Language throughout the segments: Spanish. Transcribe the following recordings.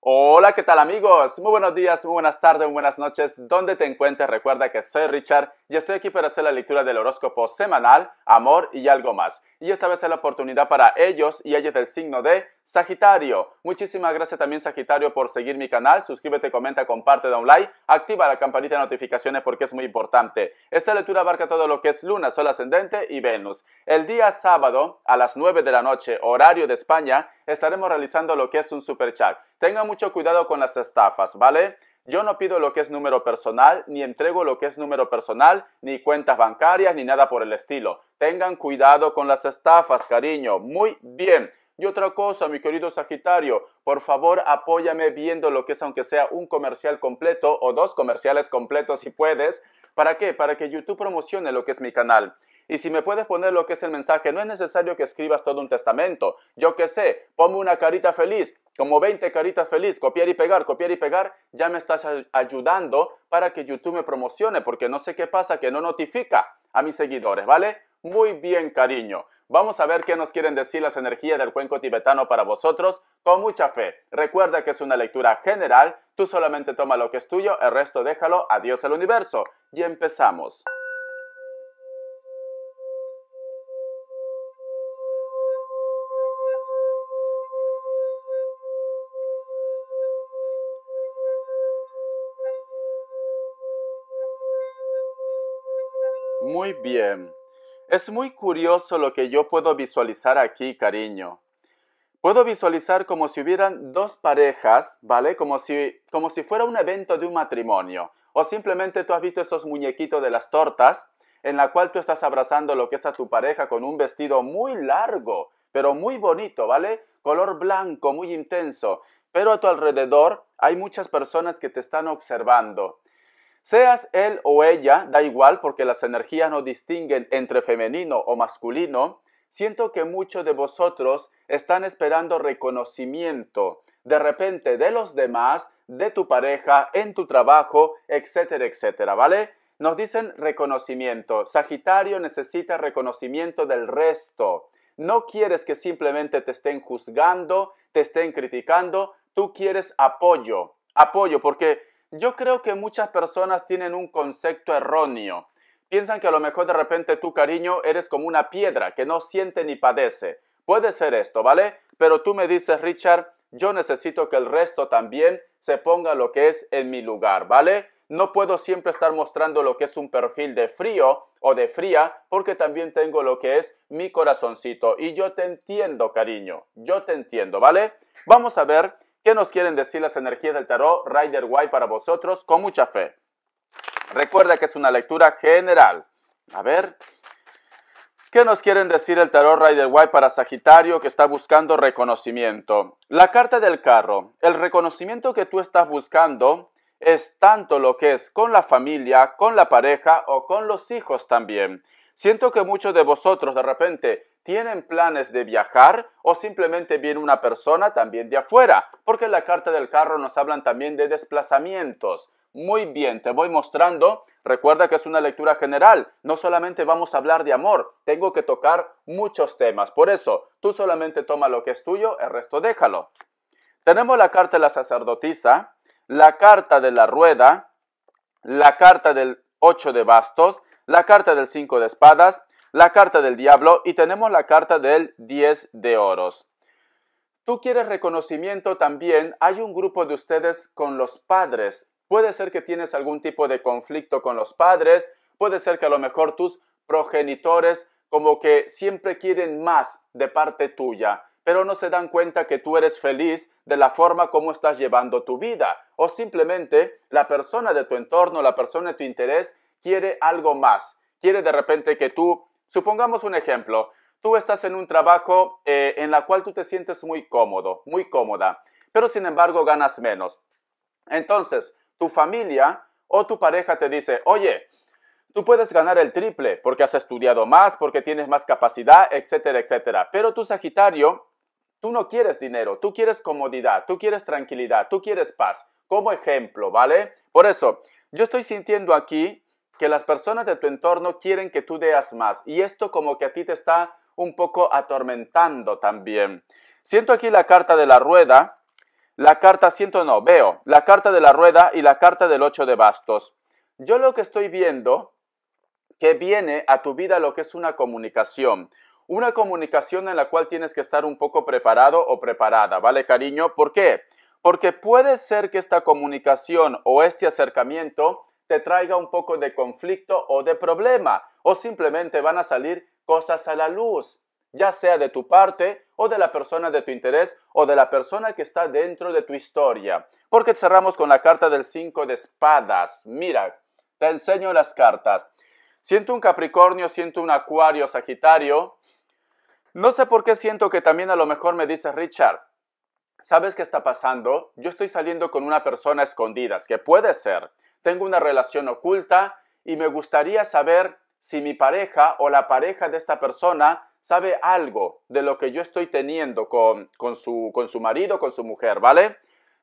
Hola, ¿qué tal amigos? Muy buenos días, muy buenas tardes, muy buenas noches. Donde te encuentres, recuerda que soy Richard y estoy aquí para hacer la lectura del horóscopo semanal, amor y algo más. Y esta vez es la oportunidad para ellos y ellas del signo de Sagitario. Muchísimas gracias también Sagitario por seguir mi canal. Suscríbete, comenta, comparte, da un like, activa la campanita de notificaciones porque es muy importante. Esta lectura abarca todo lo que es Luna, Sol ascendente y Venus. El día sábado a las 9 de la noche, horario de España, estaremos realizando lo que es un super chat. Tengan mucho cuidado con las estafas, ¿vale? Yo no pido lo que es número personal, ni entrego lo que es número personal, ni cuentas bancarias, ni nada por el estilo. Tengan cuidado con las estafas, cariño. Muy bien. Y otra cosa, mi querido Sagitario, por favor apóyame viendo lo que es, aunque sea un comercial completo o dos comerciales completos si puedes. ¿Para qué? Para que YouTube promocione lo que es mi canal. Y si me puedes poner lo que es el mensaje, no es necesario que escribas todo un testamento. Yo qué sé, ponme una carita feliz, como 20 caritas feliz, copiar y pegar, ya me estás ayudando para que YouTube me promocione, porque no sé qué pasa que no notifica a mis seguidores, ¿vale? Muy bien, cariño. Vamos a ver qué nos quieren decir las energías del cuenco tibetano para vosotros con mucha fe. Recuerda que es una lectura general, tú solamente toma lo que es tuyo, el resto déjalo a Dios el universo. Y empezamos. Muy bien. Es muy curioso lo que yo puedo visualizar aquí, cariño. Puedo visualizar como si hubieran dos parejas, ¿vale? Como si fuera un evento de un matrimonio. O simplemente tú has visto esos muñequitos de las tortas, en la cual tú estás abrazando lo que es a tu pareja con un vestido muy largo, pero muy bonito, ¿vale? Color blanco, muy intenso. Pero a tu alrededor hay muchas personas que te están observando. Seas él o ella, da igual porque las energías no distinguen entre femenino o masculino, siento que muchos de vosotros están esperando reconocimiento, de repente de los demás, de tu pareja, en tu trabajo, etcétera, etcétera, ¿vale? Nos dicen reconocimiento. Sagitario necesita reconocimiento del resto. No quieres que simplemente te estén juzgando, te estén criticando, tú quieres apoyo. Apoyo, porque yo creo que muchas personas tienen un concepto erróneo. Piensan que a lo mejor de repente tú, cariño, eres como una piedra que no siente ni padece. Puede ser esto, ¿vale? Pero tú me dices, Richard, yo necesito que el resto también se ponga lo que es en mi lugar, ¿vale? No puedo siempre estar mostrando lo que es un perfil de frío o de fría, porque también tengo lo que es mi corazoncito. Y yo te entiendo, cariño. Yo te entiendo, ¿vale? Vamos a ver qué nos quieren decir las energías del tarot Rider Waite para vosotros con mucha fe. Recuerda que es una lectura general. A ver, ¿qué nos quieren decir el tarot Rider Waite para Sagitario que está buscando reconocimiento? La carta del carro. El reconocimiento que tú estás buscando es tanto lo que es con la familia, con la pareja o con los hijos también. Siento que muchos de vosotros de repente tienen planes de viajar o simplemente viene una persona también de afuera, porque en la carta del carro nos hablan también de desplazamientos. Muy bien, te voy mostrando. Recuerda que es una lectura general, no solamente vamos a hablar de amor, tengo que tocar muchos temas. Por eso, tú solamente toma lo que es tuyo, el resto déjalo. Tenemos la carta de la sacerdotisa, la carta de la rueda, la carta del 8 de bastos, la carta del 5 de espadas, la carta del diablo y tenemos la carta del 10 de oros. Tú quieres reconocimiento también, hay un grupo de ustedes con los padres. Puede ser que tienes algún tipo de conflicto con los padres, puede ser que a lo mejor tus progenitores como que siempre quieren más de parte tuya, pero no se dan cuenta que tú eres feliz de la forma como estás llevando tu vida. O simplemente la persona de tu entorno, la persona de tu interés quiere algo más. Quiere de repente que tú, supongamos un ejemplo, tú estás en un trabajo en la cual tú te sientes muy cómodo, muy cómoda, pero sin embargo ganas menos. Entonces, tu familia o tu pareja te dice, oye, tú puedes ganar el triple porque has estudiado más, porque tienes más capacidad, etcétera, etcétera. Pero tú, Sagitario, tú no quieres dinero, tú quieres comodidad, tú quieres tranquilidad, tú quieres paz. Como ejemplo, ¿vale? Por eso, yo estoy sintiendo aquí que las personas de tu entorno quieren que tú des más. Y esto como que a ti te está un poco atormentando también. Siento aquí la carta de la rueda. la carta, siento no, veo la carta de la rueda y la carta del 8 de bastos. Yo lo que estoy viendo, que viene a tu vida lo que es una comunicación en la cual tienes que estar un poco preparado o preparada, ¿vale, cariño? ¿Por qué? Porque puede ser que esta comunicación o este acercamiento te traiga un poco de conflicto o de problema, o simplemente van a salir cosas a la luz, ya sea de tu parte o de la persona de tu interés o de la persona que está dentro de tu historia. Porque cerramos con la carta del 5 de espadas. Mira, te enseño las cartas. Siento un Capricornio, siento un Acuario, Sagitario. No sé por qué siento que también a lo mejor me dice Richard, ¿sabes qué está pasando? Yo estoy saliendo con una persona a escondidas, que puede ser. Tengo una relación oculta y me gustaría saber si mi pareja o la pareja de esta persona sabe algo de lo que yo estoy teniendo con su marido, con su mujer, ¿vale?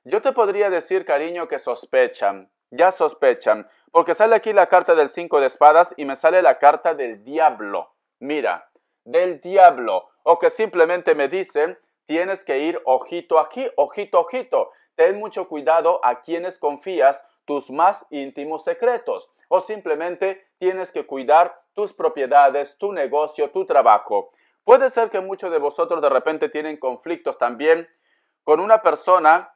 Yo te podría decir, cariño, que sospechan, ya sospechan, porque sale aquí la carta del 5 de espadas y me sale la carta del diablo. Mira, del diablo, o que simplemente me dicen, tienes que ir ojito aquí, ojito, ojito. Ten mucho cuidado a quienes confías tus más íntimos secretos, o simplemente tienes que cuidar tus propiedades, tu negocio, tu trabajo. Puede ser que muchos de vosotros de repente tienen conflictos también con una persona,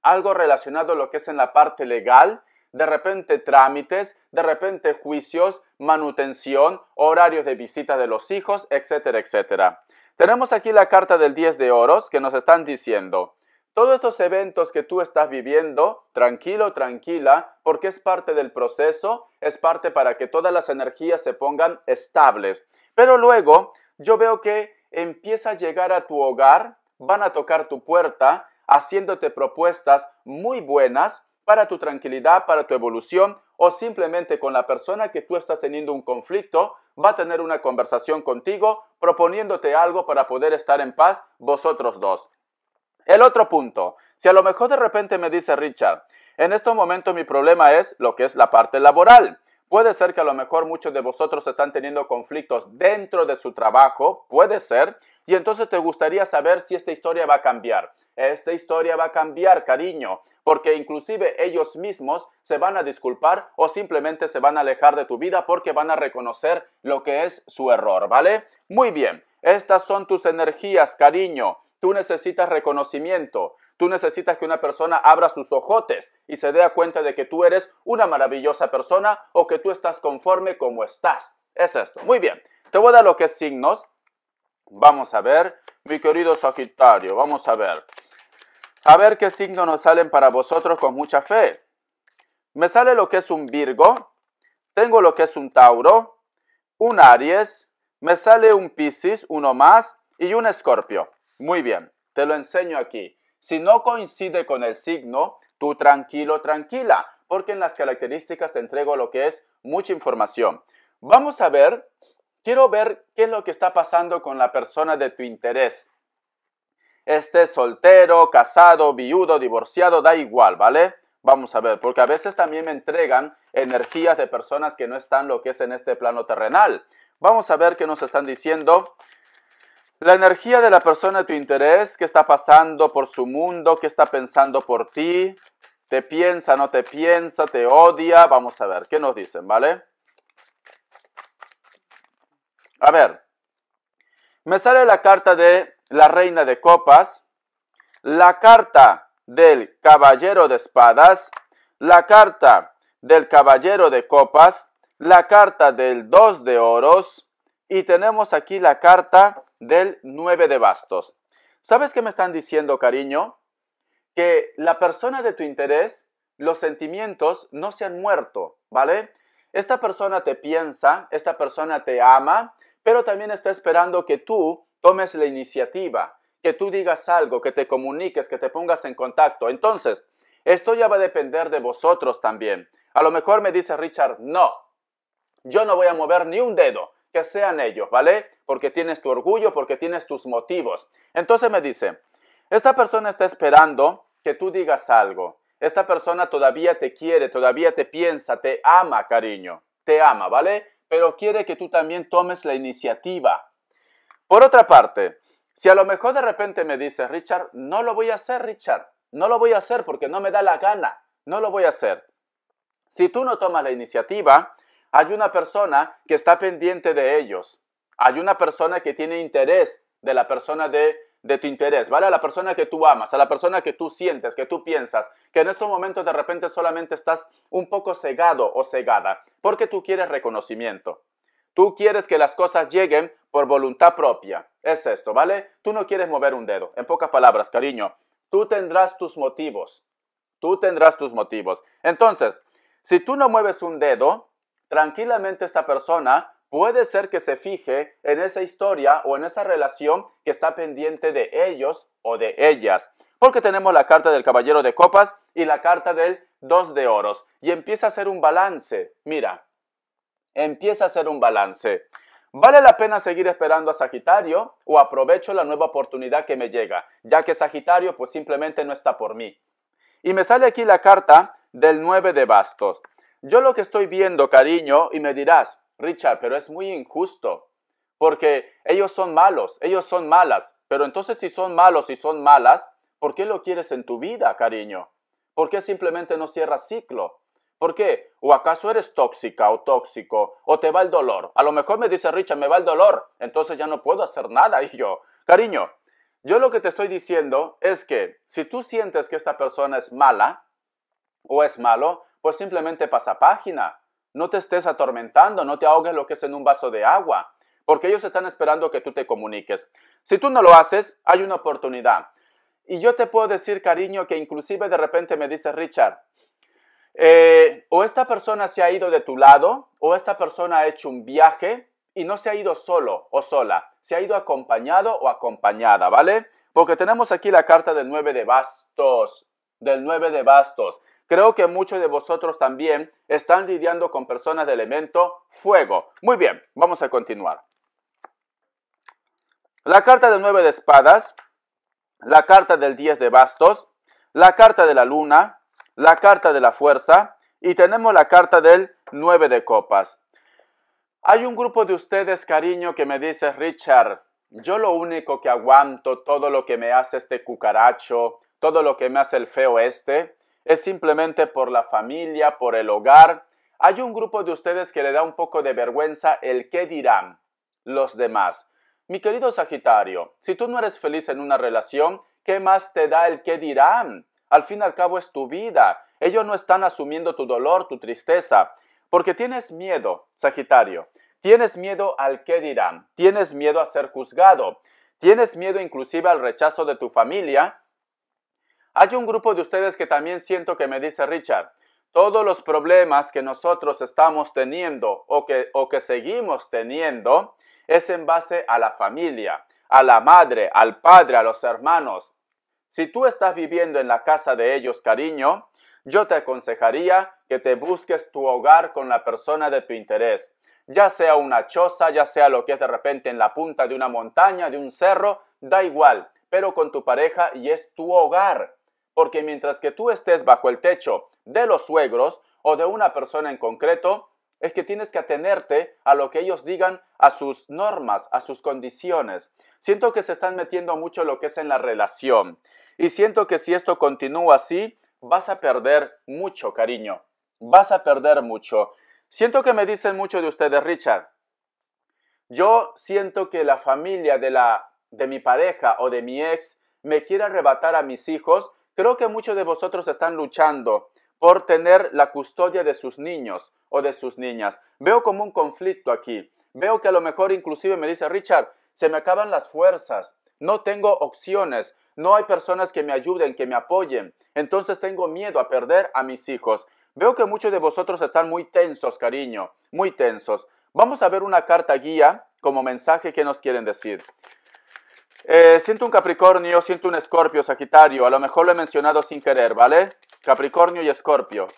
algo relacionado a lo que es en la parte legal, de repente trámites, de repente juicios, manutención, horarios de visita de los hijos, etcétera, etcétera. Tenemos aquí la carta del 10 de oros que nos están diciendo, todos estos eventos que tú estás viviendo, tranquilo, tranquila, porque es parte del proceso, es parte para que todas las energías se pongan estables. Pero luego yo veo que empieza a llegar a tu hogar, van a tocar tu puerta, haciéndote propuestas muy buenas para tu tranquilidad, para tu evolución, o simplemente con la persona que tú estás teniendo un conflicto, va a tener una conversación contigo, proponiéndote algo para poder estar en paz vosotros dos. El otro punto, si a lo mejor de repente me dice Richard, en estos momentos mi problema es lo que es la parte laboral. Puede ser que a lo mejor muchos de vosotros están teniendo conflictos dentro de su trabajo, puede ser, y entonces te gustaría saber si esta historia va a cambiar. Esta historia va a cambiar, cariño, porque inclusive ellos mismos se van a disculpar o simplemente se van a alejar de tu vida porque van a reconocer lo que es su error, ¿vale? Muy bien, estas son tus energías, cariño. Tú necesitas reconocimiento, tú necesitas que una persona abra sus ojotes y se dé cuenta de que tú eres una maravillosa persona o que tú estás conforme como estás. Es esto. Muy bien, te voy a dar lo que es signos. Vamos a ver, mi querido Sagitario, vamos a ver. A ver qué signos nos salen para vosotros con mucha fe. Me sale lo que es un Virgo, tengo lo que es un Tauro, un Aries, me sale un Piscis, uno más, y un Escorpio. Muy bien, te lo enseño aquí. Si no coincide con el signo, tú tranquilo, tranquila, porque en las características te entrego lo que es mucha información. Vamos a ver, quiero ver qué es lo que está pasando con la persona de tu interés. Estés soltero, casado, viudo, divorciado, da igual, ¿vale? Vamos a ver, porque a veces también me entregan energías de personas que no están lo que es en este plano terrenal. Vamos a ver qué nos están diciendo. La energía de la persona de tu interés, qué está pasando por su mundo, qué está pensando por ti, te piensa, no te piensa, te odia. Vamos a ver, ¿qué nos dicen, vale? A ver, me sale la carta de la reina de copas, la carta del caballero de espadas, la carta del caballero de copas, la carta del 2 de oros y tenemos aquí la carta del 9 de bastos. ¿Sabes qué me están diciendo, cariño? Que la persona de tu interés, los sentimientos no se han muerto, ¿vale? Esta persona te piensa, esta persona te ama, pero también está esperando que tú tomes la iniciativa, que tú digas algo, que te comuniques, que te pongas en contacto. Entonces, esto ya va a depender de vosotros también. A lo mejor me dice Richard, no, yo no voy a mover ni un dedo, que sean ellos, ¿vale? Porque tienes tu orgullo, porque tienes tus motivos. Entonces me dice, esta persona está esperando que tú digas algo. Esta persona todavía te quiere, todavía te piensa, te ama, cariño. Te ama, ¿vale? Pero quiere que tú también tomes la iniciativa. Por otra parte, si a lo mejor de repente me dices, Richard, no lo voy a hacer, Richard. no lo voy a hacer porque no me da la gana, no lo voy a hacer. Si tú no tomas la iniciativa, hay una persona que está pendiente de ellos. Hay una persona que tiene interés de la persona de tu interés, ¿vale? A la persona que tú amas, a la persona que tú sientes, que tú piensas, que en estos momentos de repente solamente estás un poco cegado o cegada, porque tú quieres reconocimiento. Tú quieres que las cosas lleguen por voluntad propia. Es esto, ¿vale? Tú no quieres mover un dedo. En pocas palabras, cariño, tú tendrás tus motivos. Tú tendrás tus motivos. Entonces, si tú no mueves un dedo, tranquilamente esta persona puede ser que se fije en esa historia o en esa relación que está pendiente de ellos o de ellas. Porque tenemos la carta del caballero de copas y la carta del 2 de oros. Y empieza a hacer un balance. Mira, empieza a hacer un balance. ¿Vale la pena seguir esperando a Sagitario o aprovecho la nueva oportunidad que me llega? Ya que Sagitario pues simplemente no está por mí. Y me sale aquí la carta del 9 de bastos. Yo lo que estoy viendo, cariño, y me dirás, Richard, pero es muy injusto, porque ellos son malos, ellos son malas. Pero entonces si son malos y son malas, ¿por qué lo quieres en tu vida, cariño? ¿Por qué simplemente no cierras ciclo? ¿Por qué? ¿O acaso eres tóxica o tóxico? ¿O te va el dolor? A lo mejor me dice Richard, me va el dolor, entonces ya no puedo hacer nada. Y yo, cariño, yo lo que te estoy diciendo es que si tú sientes que esta persona es mala o es malo, pues simplemente pasa página. No te estés atormentando, no te ahogues lo que es en un vaso de agua, porque ellos están esperando que tú te comuniques. Si tú no lo haces, hay una oportunidad. Y yo te puedo decir, cariño, que inclusive de repente me dice Richard, o esta persona se ha ido de tu lado, o esta persona ha hecho un viaje y no se ha ido solo o sola, se ha ido acompañado o acompañada, ¿vale? Porque tenemos aquí la carta del 9 de bastos, del 9 de bastos. Creo que muchos de vosotros también están lidiando con personas de elemento fuego. Muy bien, vamos a continuar. La carta del 9 de espadas, la carta del 10 de bastos, la carta de la luna, la carta de la fuerza y tenemos la carta del 9 de copas. Hay un grupo de ustedes, cariño, que me dice, Richard, yo lo único que aguanto, todo lo que me hace este cucaracho, todo lo que me hace el feo este, es simplemente por la familia, por el hogar. Hay un grupo de ustedes que le da un poco de vergüenza el qué dirán los demás. Mi querido Sagitario, si tú no eres feliz en una relación, ¿qué más te da el qué dirán? Al fin y al cabo es tu vida. Ellos no están asumiendo tu dolor, tu tristeza. Porque tienes miedo, Sagitario. Tienes miedo al qué dirán. Tienes miedo a ser juzgado. Tienes miedo inclusive al rechazo de tu familia. Hay un grupo de ustedes que también siento que me dice, Richard, todos los problemas que nosotros estamos teniendo o que seguimos teniendo es en base a la familia, a la madre, al padre, a los hermanos. Si tú estás viviendo en la casa de ellos, cariño, yo te aconsejaría que te busques tu hogar con la persona de tu interés. Ya sea una choza, ya sea lo que es de repente en la punta de una montaña, de un cerro, da igual, pero con tu pareja y es tu hogar. Porque mientras que tú estés bajo el techo de los suegros o de una persona en concreto, es que tienes que atenerte a lo que ellos digan, a sus normas, a sus condiciones. Siento que se están metiendo mucho lo que es en la relación. Y siento que si esto continúa así, vas a perder mucho, cariño. Vas a perder mucho. Siento que me dicen mucho de ustedes, Richard. Yo siento que la familia de mi pareja o de mi ex me quiere arrebatar a mis hijos. Creo que muchos de vosotros están luchando por tener la custodia de sus niños o de sus niñas. Veo como un conflicto aquí. Veo que a lo mejor inclusive me dice, Richard, se me acaban las fuerzas. No tengo opciones. No hay personas que me ayuden, que me apoyen. Entonces tengo miedo a perder a mis hijos. Veo que muchos de vosotros están muy tensos, cariño. Muy tensos. Vamos a ver una carta guía como mensaje que nos quieren decir. Siento un Capricornio, siento un Escorpio, Sagitario. A lo mejor lo he mencionado sin querer, ¿vale? Capricornio y Escorpio.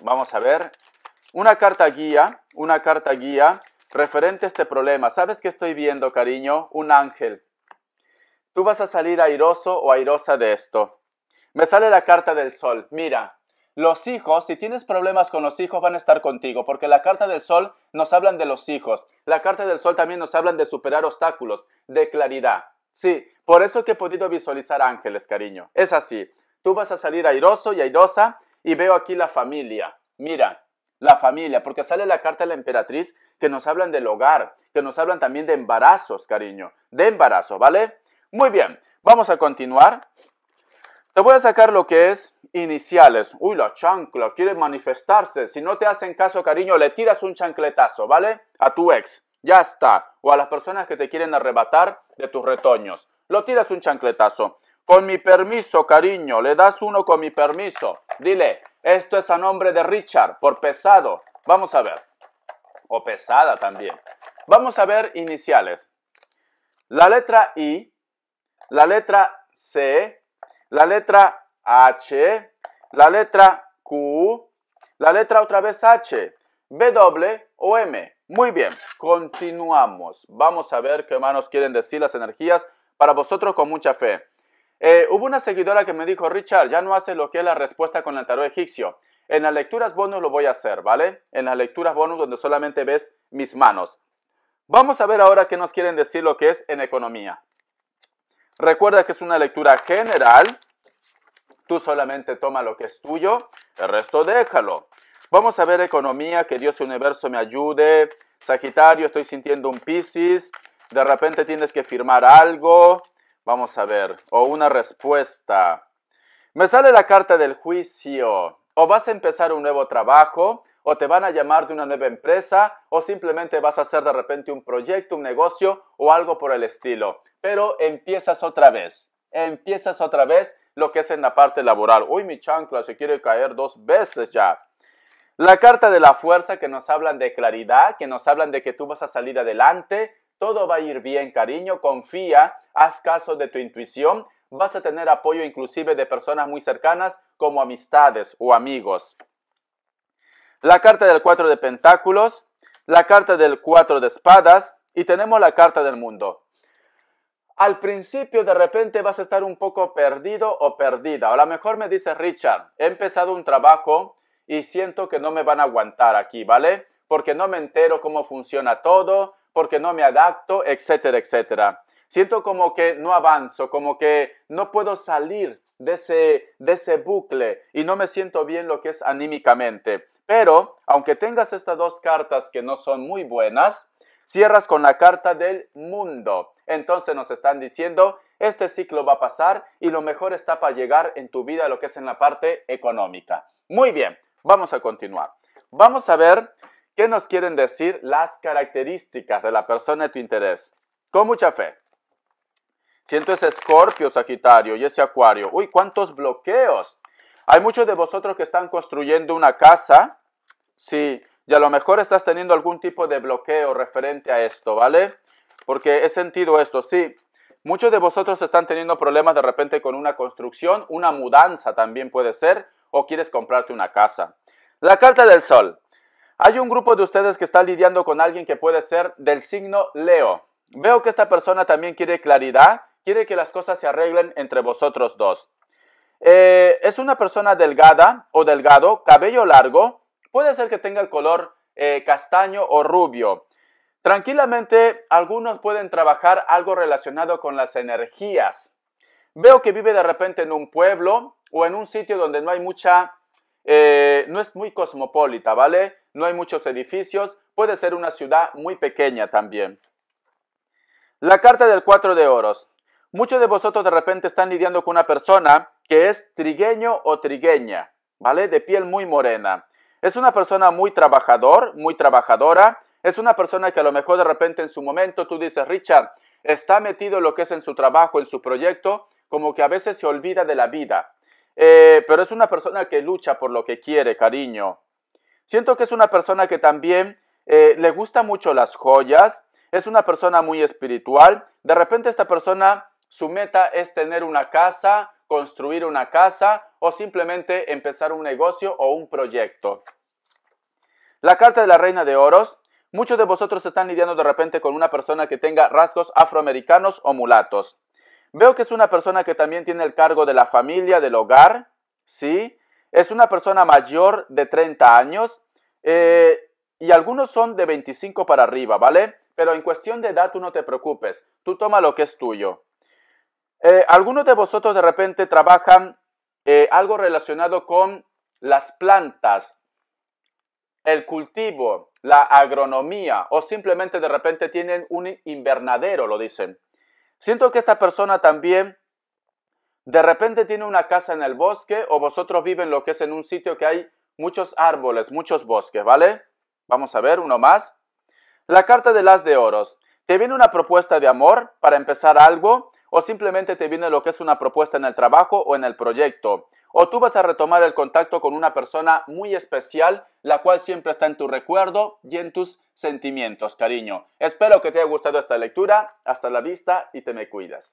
Vamos a ver. Una carta guía referente a este problema. ¿Sabes qué estoy viendo, cariño? Un ángel. Tú vas a salir airoso o airosa de esto. Me sale la carta del sol. Mira, los hijos, si tienes problemas con los hijos, van a estar contigo, porque la carta del sol nos hablan de los hijos. La carta del sol también nos hablan de superar obstáculos, de claridad. Sí, por eso que he podido visualizar ángeles, cariño. Es así. Tú vas a salir airoso y airosa y veo aquí la familia. Mira, la familia, porque sale la carta de la emperatriz que nos hablan del hogar, que nos hablan también de embarazos, cariño, de embarazo, ¿vale? Muy bien, vamos a continuar. Te voy a sacar lo que es iniciales. Uy, la chancla quiere manifestarse. Si no te hacen caso, cariño, le tiras un chancletazo, ¿vale? A tu ex. Ya está. O a las personas que te quieren arrebatar de tus retoños. Lo tiras un chancletazo. Con mi permiso, cariño. Le das uno con mi permiso. Dile, esto es a nombre de Richard, por pesado. Vamos a ver. O pesada también. Vamos a ver iniciales. La letra I, la letra C, la letra H, la letra Q, la letra otra vez H, W o M. Muy bien, continuamos. Vamos a ver qué más nos quieren decir las energías para vosotros con mucha fe. Hubo una seguidora que me dijo, Richard, ya no haces lo que es la respuesta con el tarot egipcio. En las lecturas bonus lo voy a hacer, ¿vale? En las lecturas bonus donde solamente ves mis manos. Vamos a ver ahora qué nos quieren decir lo que es en economía. Recuerda que es una lectura general. Tú solamente toma lo que es tuyo, el resto déjalo. Vamos a ver economía, que Dios y universo me ayude. Sagitario, estoy sintiendo un Piscis. De repente tienes que firmar algo. Vamos a ver, o una respuesta. Me sale la carta del juicio. O vas a empezar un nuevo trabajo, o te van a llamar de una nueva empresa, o simplemente vas a hacer de repente un proyecto, un negocio o algo por el estilo. Pero empiezas otra vez lo que es en la parte laboral. Uy, mi chancla se quiere caer 2 veces ya. La carta de la fuerza que nos hablan de claridad, que nos hablan de que tú vas a salir adelante, todo va a ir bien, cariño, confía, haz caso de tu intuición, vas a tener apoyo inclusive de personas muy cercanas como amistades o amigos. La carta del 4 de pentáculos, la carta del 4 de espadas y tenemos la carta del mundo. Al principio de repente vas a estar un poco perdido o perdida. A lo mejor me dice Richard, he empezado un trabajo y siento que no me van a aguantar aquí, ¿vale? Porque no me entero cómo funciona todo, porque no me adapto, etcétera, etcétera. Siento como que no avanzo, como que no puedo salir de ese bucle y no me siento bien lo que es anímicamente. Pero, aunque tengas estas 2 cartas que no son muy buenas, cierras con la carta del mundo. Entonces nos están diciendo, este ciclo va a pasar y lo mejor está para llegar en tu vida lo que es en la parte económica. Muy bien, vamos a continuar. Vamos a ver qué nos quieren decir las características de la persona de tu interés. Con mucha fe. Siento ese Escorpio, Sagitario y ese Acuario. Uy, cuántos bloqueos. Hay muchos de vosotros que están construyendo una casa. Sí, y a lo mejor estás teniendo algún tipo de bloqueo referente a esto, ¿vale? Porque he sentido esto, sí. Muchos de vosotros están teniendo problemas de repente con una construcción, una mudanza también puede ser, o quieres comprarte una casa. La carta del sol. Hay un grupo de ustedes que está lidiando con alguien que puede ser del signo Leo. Veo que esta persona también quiere claridad, quiere que las cosas se arreglen entre vosotros dos. Es una persona delgada o delgado, cabello largo, puede ser que tenga el color castaño o rubio. Tranquilamente, algunos pueden trabajar algo relacionado con las energías. Veo que vive de repente en un pueblo o en un sitio donde no hay no es muy cosmopolita, ¿vale? No hay muchos edificios, puede ser una ciudad muy pequeña también. La carta del 4 de oros. Muchos de vosotros de repente están lidiando con una persona que es trigueño o trigueña, ¿vale? De piel muy morena. Es una persona muy trabajador, muy trabajadora. Es una persona que a lo mejor de repente en su momento tú dices, Richard, está metido en lo que es en su trabajo, en su proyecto, como que a veces se olvida de la vida. Pero es una persona que lucha por lo que quiere, cariño. Siento que es una persona que también le gusta mucho las joyas. Es una persona muy espiritual. De repente esta persona, su meta es tener una casa, construir una casa o simplemente empezar un negocio o un proyecto. La carta de la reina de oros. Muchos de vosotros están lidiando de repente con una persona que tenga rasgos afroamericanos o mulatos. Veo que es una persona que también tiene el cargo de la familia, del hogar, ¿sí? Es una persona mayor de 30 años y algunos son de 25 para arriba, ¿vale? Pero en cuestión de edad tú no te preocupes, tú toma lo que es tuyo. Algunos de vosotros de repente trabajan algo relacionado con las plantas, el cultivo, la agronomía, o simplemente de repente tienen un invernadero, lo dicen. Siento que esta persona también de repente tiene una casa en el bosque, o vosotros viven lo que es en un sitio que hay muchos árboles, muchos bosques, ¿vale? Vamos a ver uno más. La carta del as de oros. ¿Te viene una propuesta de amor para empezar algo? ¿O simplemente te viene lo que es una propuesta en el trabajo o en el proyecto? ¿O tú vas a retomar el contacto con una persona muy especial, la cual siempre está en tu recuerdo y en tus sentimientos, cariño? Espero que te haya gustado esta lectura. Hasta la vista y te me cuidas.